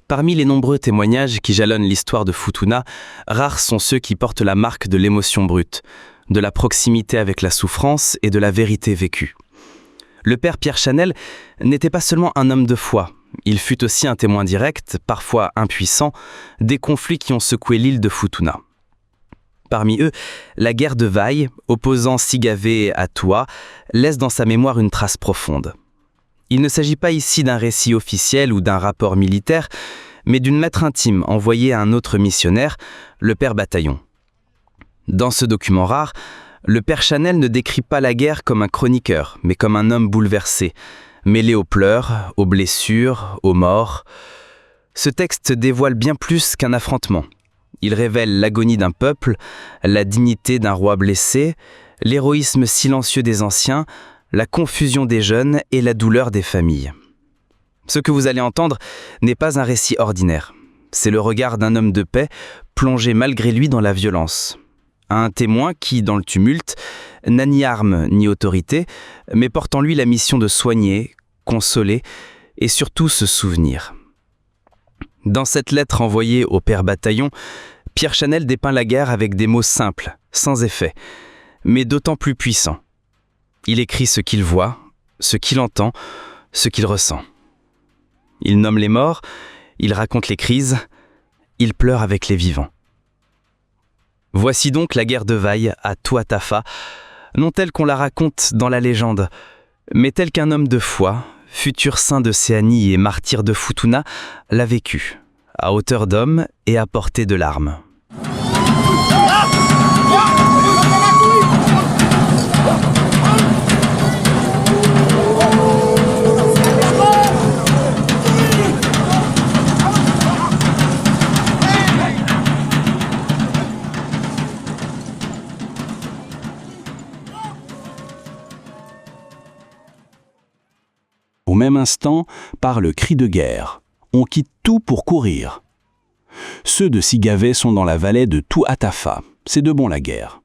Parmi les nombreux témoignages qui jalonnent l'histoire de Futuna, rares sont ceux qui portent la marque de l'émotion brute, de la proximité avec la souffrance et de la vérité vécue. Le père Pierre Chanel n'était pas seulement un homme de foi, il fut aussi un témoin direct, parfois impuissant, des conflits qui ont secoué l'île de Futuna. Parmi eux, la guerre de Vaille, opposant Sigave à Toua, laisse dans sa mémoire une trace profonde. Il ne s'agit pas ici d'un récit officiel ou d'un rapport militaire, mais d'une lettre intime envoyée à un autre missionnaire, le père Bataillon. Dans ce document rare, le père Chanel ne décrit pas la guerre comme un chroniqueur, mais comme un homme bouleversé, mêlé aux pleurs, aux blessures, aux morts. Ce texte dévoile bien plus qu'un affrontement. Il révèle l'agonie d'un peuple, la dignité d'un roi blessé, l'héroïsme silencieux des anciens, la confusion des jeunes et la douleur des familles. Ce que vous allez entendre n'est pas un récit ordinaire. C'est le regard d'un homme de paix plongé malgré lui dans la violence. Un témoin qui, dans le tumulte, n'a ni arme ni autorité, mais porte en lui la mission de soigner, consoler et surtout se souvenir. Dans cette lettre envoyée au père Bataillon, Pierre Chanel dépeint la guerre avec des mots simples, sans effet, mais d'autant plus puissants. Il écrit ce qu'il voit, ce qu'il entend, ce qu'il ressent. Il nomme les morts, il raconte les crises, il pleure avec les vivants. Voici donc la guerre de Vaille à Touatafa, non telle qu'on la raconte dans la légende, mais telle qu'un homme de foi, futur saint d'Océanie et martyr de Futuna, l'a vécue, à hauteur d'homme et à portée de l'arme. Au même instant, part le cri de guerre. On quitte tout pour courir. Ceux de Sigave sont dans la vallée de Touatafa. C'est de bon la guerre.